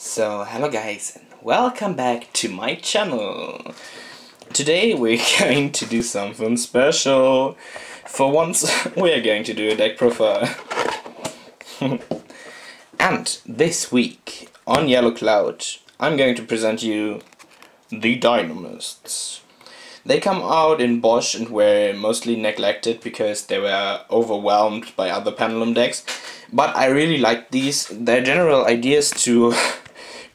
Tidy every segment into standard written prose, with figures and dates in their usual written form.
So hello guys and welcome back to my channel. Today we're going to do something special. For once we are going to do a deck profile. And this week on Yellow Cloud I'm going to present you the DINOMISTs. They come out in Bosch and were mostly neglected because they were overwhelmed by other Pendulum decks. But I really like these. Their general idea is to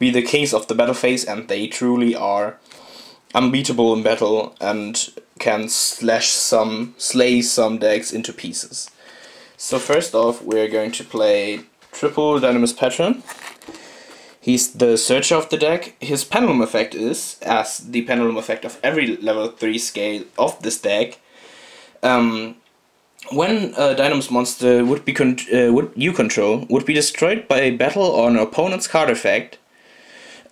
be the kings of the battle phase, and they truly are unbeatable in battle and can slay some decks into pieces. So first off, we're going to play triple DINOMIST Patron. He's the searcher of the deck. His pendulum effect is, as the pendulum effect of every level 3 scale of this deck, when a DINOMIST monster you control would be destroyed by a battle or an opponent's card effect,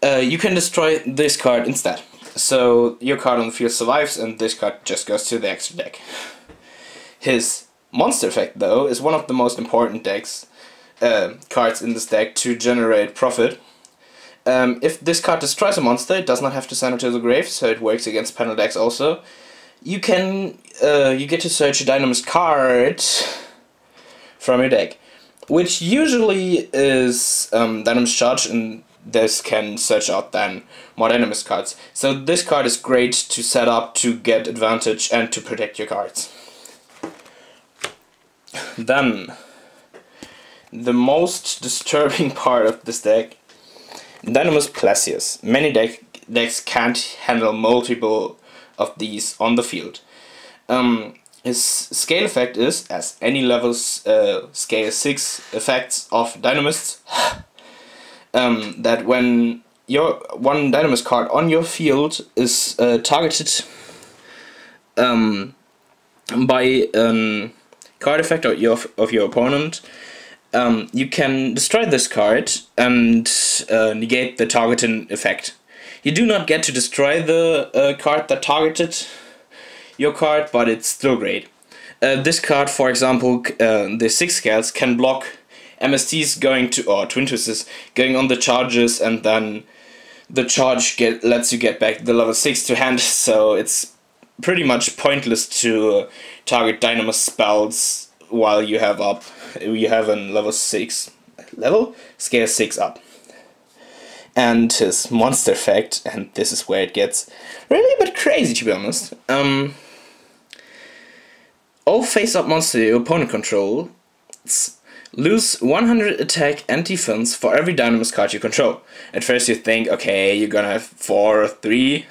you can destroy this card instead. So your card on the field survives and this card just goes to the extra deck. His monster effect though is one of the most important cards in this deck to generate profit. If this card destroys a monster, it does not have to send it to the grave, so it works against panel decks also. You get to search a DINOMIST card from your deck, which usually is DINOMIST Charge, and this can search out then more DINOMIST cards. So this card is great to set up to get advantage and to protect your cards. Then, the most disturbing part of this deck, DINOMIST Placius. Many decks can't handle multiple of these on the field. His scale effect is, as any levels scale 6 effects of DINOMISTs, that when your one DINOMIST card on your field is targeted by a card effect of your opponent, you can destroy this card and negate the targeting effect. You do not get to destroy the card that targeted your card, but it's still great. This card, for example, the 6 scales can block MSTs going to, or Twin Twists going on the charges, and then the charge lets you get back the level 6 to hand, so it's pretty much pointless to target DINOMIST spells while you have a level 6 scale 6 up. And his monster effect, and this is where it gets really a bit crazy to be honest. All face-up monster your opponent controls lose 100 attack and defense for every DINOMIST card you control. At first you think, okay, you're gonna have 4 or 3,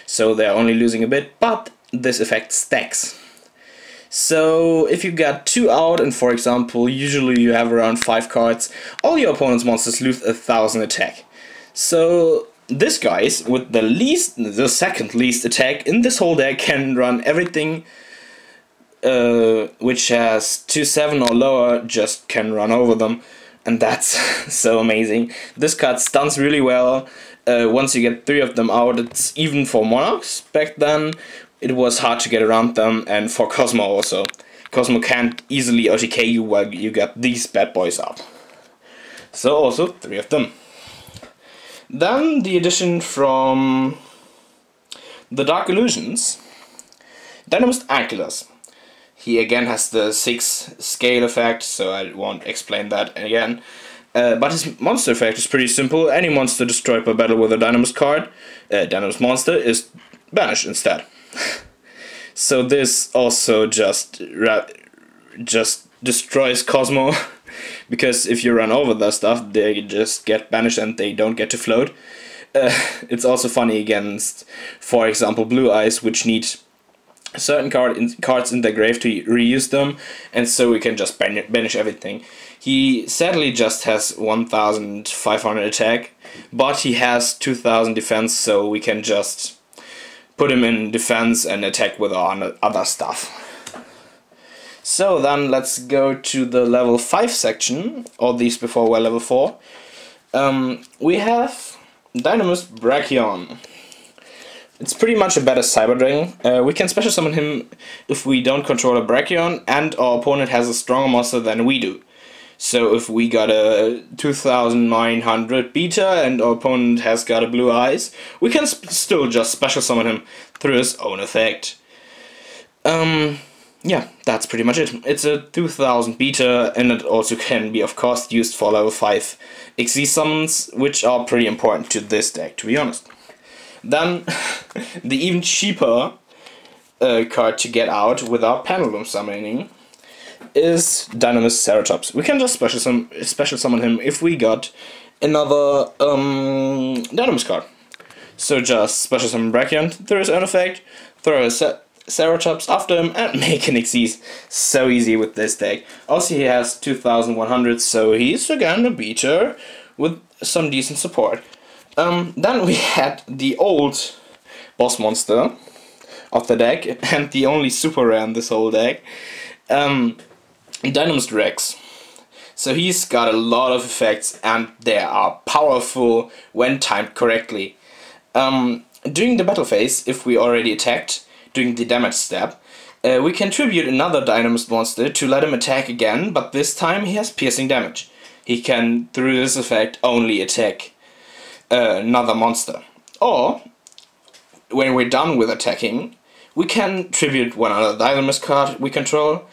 so they're only losing a bit, but this effect stacks. So if you got 2 out, and for example, usually you have around 5 cards, all your opponent's monsters lose 1000 attack. So this guy with the second least attack in this whole deck can run everything which has 2/7 or lower, just can run over them, and that's so amazing. This card stuns really well. Once you get 3 of them out, it's even for Monarchs. Back then it was hard to get around them, and for Cosmo also. Cosmo can't easily OTK you while you got these bad boys out. So also 3 of them. Then the addition from the Dark Illusions, DINOMIST Ankylos. He again has the 6 scale effect, so I won't explain that again. But his monster effect is pretty simple. Any monster destroyed by battle with a DINOMIST card, DINOMIST monster, is banished instead. So this also just destroys Cosmo, because if you run over their stuff, they just get banished and they don't get to float. It's also funny against, for example, Blue Eyes, which need certain cards in their grave to reuse them, and so we can just banish everything. He sadly just has 1500 attack, but he has 2000 defense, so we can just put him in defense and attack with our other stuff. So then let's go to the level 5 section. All these before were level 4. We have DINOMIST Brachion. It's pretty much a better Cyber Dragon. We can special summon him if we don't control a Brachion and our opponent has a stronger monster than we do. So if we got a 2900 beta and our opponent has got a blue eyes, we can still just special summon him through his own effect. Yeah, that's pretty much it. It's a 2000 beta, and it also can be, of course, used for level 5 XZ summons, which are pretty important to this deck, to be honest. Then, the even cheaper card to get out without Pendulum summoning is DINOMIST Ceratops. We can just special summon him if we got another DINOMIST card. So just special summon Brachion through his own effect, throw a Ceratops after him, and make an Xyz. So easy with this deck. Also, he has 2100, so he's again a beater with some decent support. Then we had the old boss monster of the deck, and the only super rare in this whole deck, DINOMIST Rex. So he's got a lot of effects, and they are powerful when timed correctly. During the battle phase, if we already attacked, during the damage step, we can tribute another DINOMIST monster to let him attack again, but this time he has piercing damage. He can, through this effect, only attack another monster. Or, when we're done with attacking, we can tribute one other DINOMIST card we control,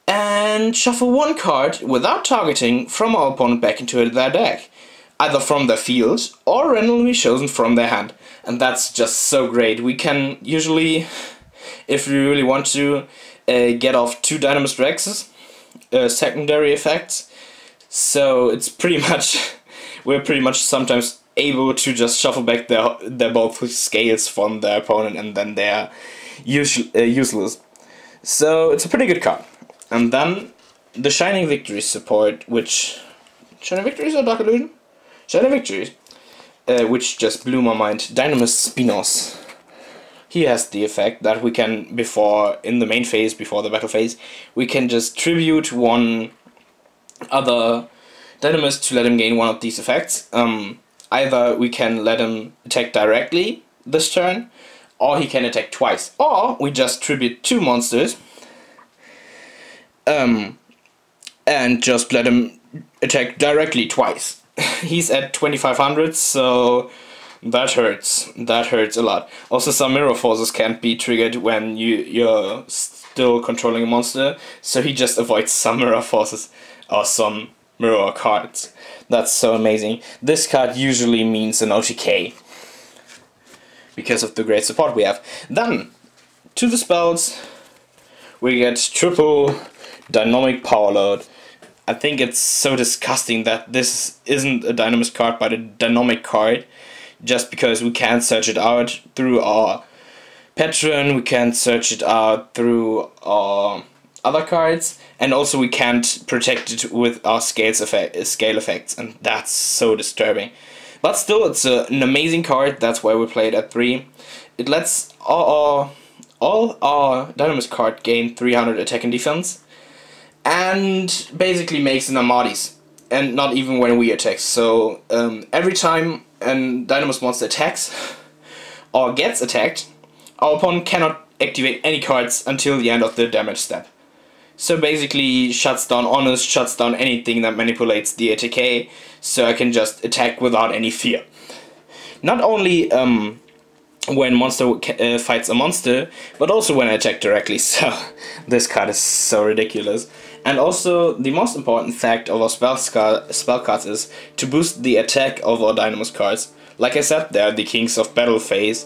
and shuffle one card without targeting from our opponent back into their deck, either from their field or randomly chosen from their hand. And that's just so great. We can usually, if we really want to, get off 2 DINOMIST Rexes, secondary effects. So it's pretty much, we're pretty much sometimes able to just shuffle back their both scales from their opponent, and then they're useless. So it's a pretty good card. And then the Shining Victories support, which... Shining Victories or Dark Illusion? Shining Victories. Which just blew my mind. DINOMIST Spinos. He has the effect that we can, in the main phase, before the battle phase, we can just tribute one other DINOMIST to let him gain one of these effects. Either we can let him attack directly this turn, or he can attack twice. Or we just tribute 2 monsters, and just let him attack directly twice. He's at 2500, so that hurts. That hurts a lot. Also, some mirror forces can't be triggered when you're still controlling a monster, so he just avoids some mirror forces or some mirror cards. That's so amazing. This card usually means an OTK because of the great support we have. Then, to the spells, we get triple dynamic power load. I think it's so disgusting that this isn't a DINOMIST card but a dynamic card, just because we can't search it out through our patron, we can't search it out through our other cards, and also we can't protect it with our scale effects, and that's so disturbing. But still, it's an amazing card. That's why we play it at 3. It lets all our DINOMIST card gain 300 attack and defense, and basically makes an Amadis, and not even when we attack. So every time an DINOMIST monster attacks or gets attacked, our opponent cannot activate any cards until the end of the damage step. So basically shuts down Honest, shuts down anything that manipulates the ATK, so I can just attack without any fear. Not only when monster fights a monster, but also when I attack directly, so this card is so ridiculous. And also, the most important fact of our spell cards is to boost the attack of our DINOMIST cards. Like I said, they are the kings of battle phase.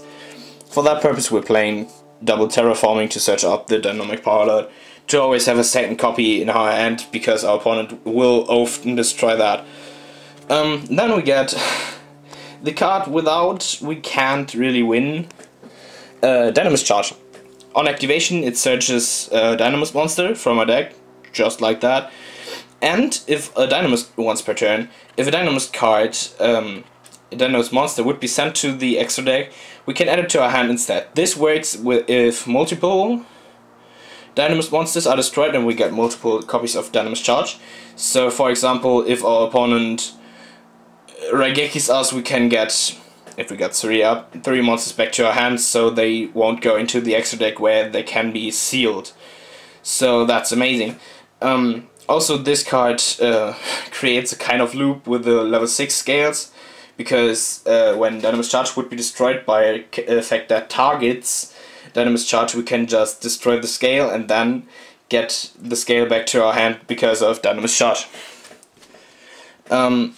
For that purpose, we're playing double terraforming to search out the dynamic power load, to always have a second copy in our hand, because our opponent will often destroy that. Then we get the card without we can't really win, DINOMIST Charge. On activation, it searches a DINOMIST monster from our deck, just like that. And if a DINOMIST once per turn, if a DINOMIST card, a DINOMIST monster would be sent to the extra deck, we can add it to our hand instead. This works if multiple DINOMIST monsters are destroyed and we get multiple copies of DINOMIST Charge. So for example, if our opponent Raigekis us, we can get, if we get 3 monsters back to our hands, so they won't go into the extra deck where they can be sealed. So that's amazing. Also, this card creates a kind of loop with the level 6 scales, because when Dynomist Charge would be destroyed by an effect that targets Dynomist Charge, we can just destroy the scale and then get the scale back to our hand because of Dynomist Charge. And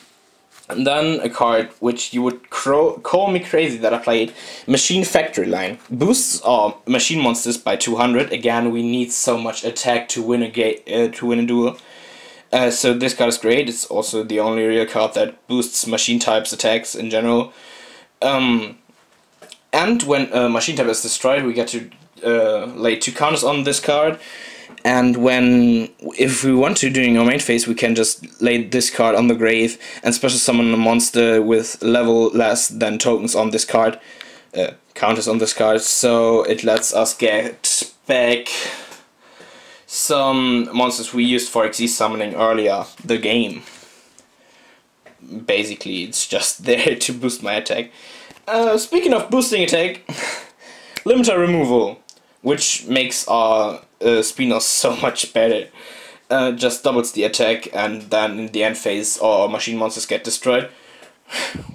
then a card which you would call me crazy that I played, Machine Factory Line. Boosts our machine monsters by 200. Again, we need so much attack to win a duel. So this card is great. It's also the only real card that boosts machine types attacks in general. And when a machine type is destroyed, we get to lay 2 counters on this card. And if we want to during our main phase, we can just lay this card on the grave and special summon a monster with level less than tokens on this card, counters on this card. So it lets us get back some monsters we used for XE summoning earlier the game. Basically, it's just there to boost my attack. Speaking of boosting attack, limiter removal, which makes our Spinos so much better. Just doubles the attack, and then in the end phase our machine monsters get destroyed.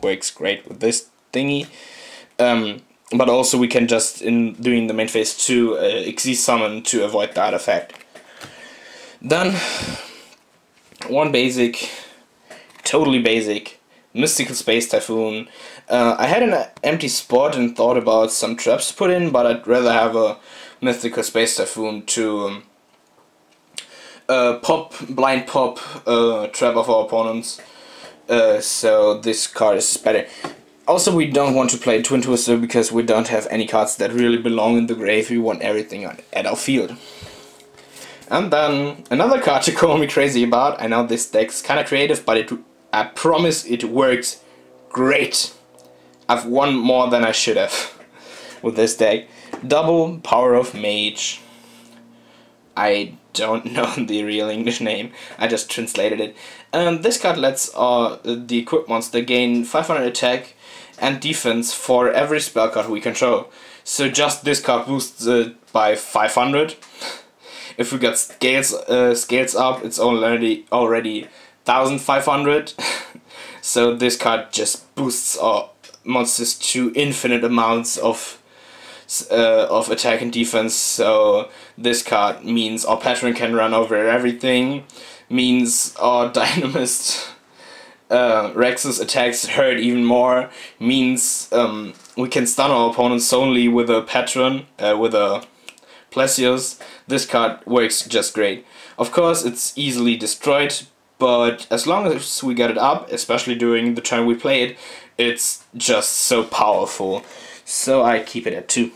Works great with this thingy. But also we can just, in doing the main phase 2, XE summon to avoid that effect. Then, one basic, totally basic, Mystical Space Typhoon. I had an empty spot and thought about some traps to put in, but I'd rather have a Mystical Space Typhoon to blind pop trap of our opponents. So this card is better. Also, we don't want to play Twin Twister because we don't have any cards that really belong in the grave. We want everything at our field. And then another card to call me crazy about. I know this deck's kind of creative, but I promise it works great. I've won more than I should have with this deck. Double Power of Mage. I don't know the real English name, I just translated it. This card lets the equipped monster gain 500 attack and defense for every spell card we control. So just this card boosts it by 500. If we got scales up, it's already 1500. So this card just boosts our monsters to infinite amounts of attack and defense. So this card means our patron can run over everything, means our Dynomist Rex's attacks hurt even more, means we can stun our opponents solely with a patron, with a Plesios. This card works just great. Of course, it's easily destroyed, but as long as we get it up, especially during the turn we play it, it's just so powerful. So I keep it at 2.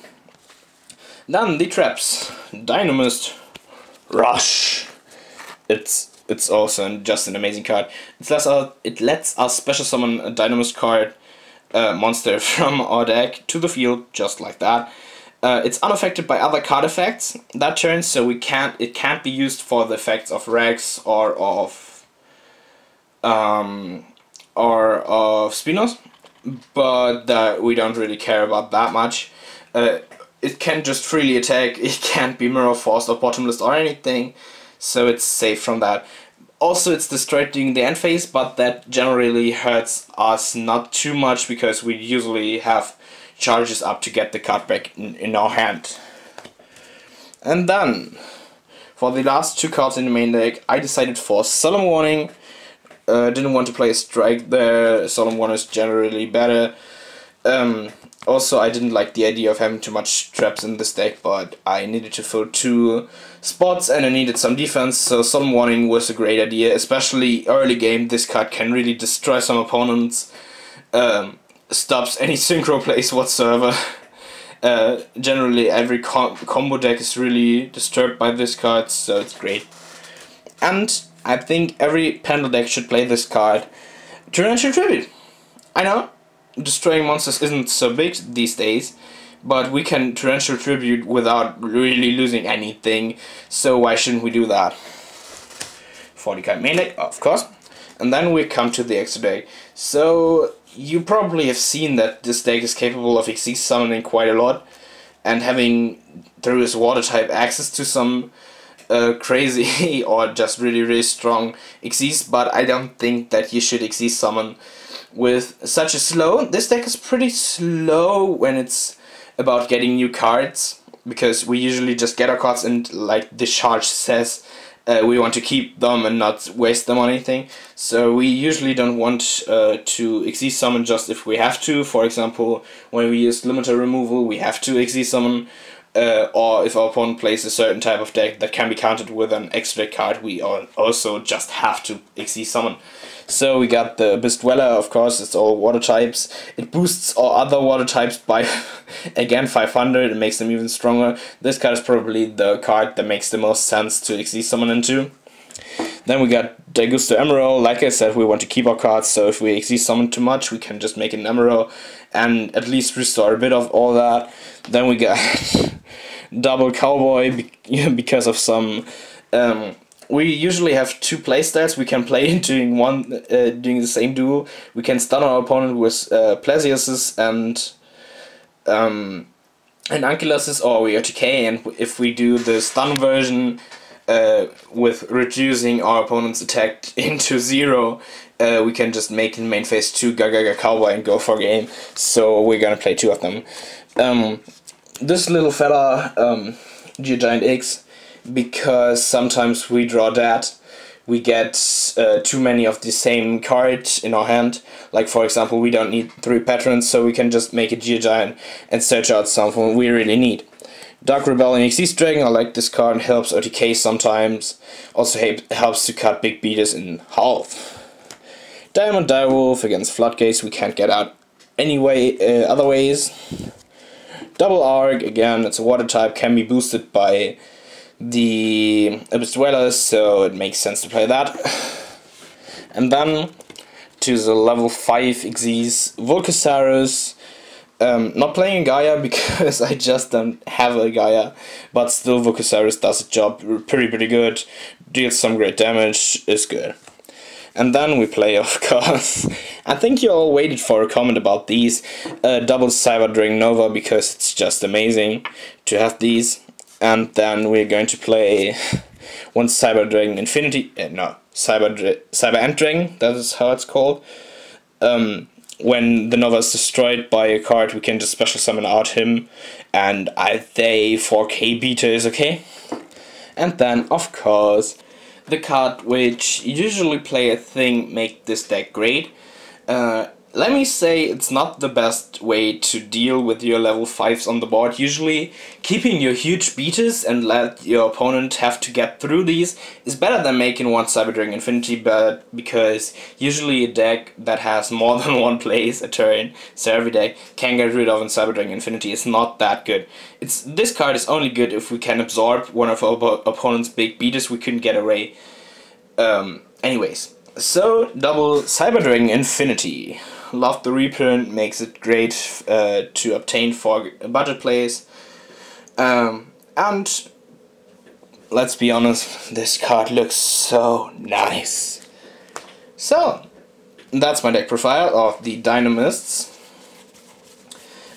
Then the traps. Dinomist Rush. It's also just an amazing card. It lets us special summon a Dynomist card monster from our deck to the field, just like that. It's unaffected by other card effects that turn, so it can't be used for the effects of Rex or of Spinos, but we don't really care about that much. It can just freely attack, it can't be mirror forced or bottomless or anything, so it's safe from that. Also, it's destroyed during the end phase, but that generally hurts us not too much because we usually have charges up to get the card back in our hand. And then, for the last 2 cards in the main deck, I decided for Solemn Warning. Didn't want to play a strike there. Solemn Warning is generally better. Also, I didn't like the idea of having too much traps in this deck, but I needed to fill 2 spots and I needed some defense, so Solemn Warning was a great idea, especially early game. This card can really destroy some opponents, stops any synchro plays whatsoever. Generally every combo deck is really disturbed by this card, so it's great. And I think every Pendle deck should play this card. Torrential Tribute. I know, destroying monsters isn't so big these days, but we can Torrential Tribute without really losing anything, so why shouldn't we do that? 40 card main deck, of course. And then we come to the extra deck. So you probably have seen that this deck is capable of XE summoning quite a lot, and having, through his water type, access to some crazy or just really strong XYZ, but I don't think that you should XYZ summon with such a slow. This deck is pretty slow when it's about getting new cards, because we usually just get our cards and, like the charge says, we want to keep them and not waste them on anything. So we usually don't want to XYZ summon just if we have to. For example, when we use limiter removal, we have to XYZ summon, or if our opponent plays a certain type of deck that can be countered with an extra deck card, we also just have to XYZ summon. So we got the Abyss Dweller, of course, it's all water types. It boosts all other water types by, again, 500, it makes them even stronger. This card is probably the card that makes the most sense to XYZ summon into. Then we got Daigusto Emerald. Like I said, we want to keep our cards, so if we XYZ summon too much, we can just make an Emerald and at least restore a bit of all that. Then we got Double Cowboy, because of some... we usually have two playstyles. We can play doing the same duel. We can stun our opponent with Plesios's and Ankylosis, or we OTK, and if we do the stun version with reducing our opponent's attack into 0, we can just make in main phase 2 Gaga Cowboy and go for game. So we're gonna play 2 of them. This little fella, Giant X, because sometimes we draw that, we get too many of the same card in our hand. Like for example, we don't need 3 patterns, so we can just make a Giant and search out something we really need. Dark Rebellion XYZ Dragon, I like this card, and helps OTK sometimes. Also helps to cut big beaters in half. Diamond Direwolf against Floodgates, we can't get out anyway, other ways. Double Arc, again, it's a water type, can be boosted by the Abyss Dwellers, so it makes sense to play that. And then to the level 5 XYZ Volcasaurus. Not playing Gaia because I just don't have a Gaia, but still Volcasaurus does the job pretty good, deals some great damage, is good. And then we play, of course, I think you all waited for a comment about these, double Cyber Dragon Nova, because it's just amazing to have these. And then we're going to play one Cyber Dragon Infinity, Cyber Ant Dragon, that is how it's called. When the Nova is destroyed by a card, we can just special summon out him, and I think 4k beta is okay. And then, of course, the card which usually play a thing make this deck great. Let me say it's not the best way to deal with your level 5s on the board. Usually keeping your huge beaters and let your opponent have to get through these is better than making one Cyber Dragon Infinity, but because usually a deck that has more than one place a turn, so every deck can get rid of a Cyber Dragon Infinity is not that good. This card is only good if we can absorb one of our opponent's big beaters we couldn't get away. Anyways, so double Cyber Dragon Infinity. Love the reprint, makes it great to obtain for budget plays. And let's be honest, this card looks so nice. So, that's my deck profile of the DINOMISTs.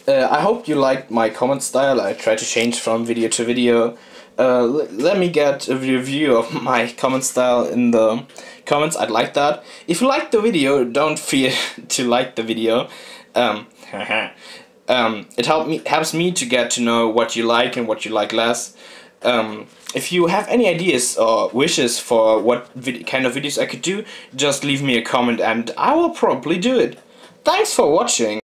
I hope you liked my comment style. I try to change from video to video. Let me get a review of my comment style in the comments. I'd like that. If you liked the video, don't fear to like the video. It helps me to get to know what you like and what you like less. If you have any ideas or wishes for what kind of videos I could do, just leave me a comment and I will probably do it. Thanks for watching.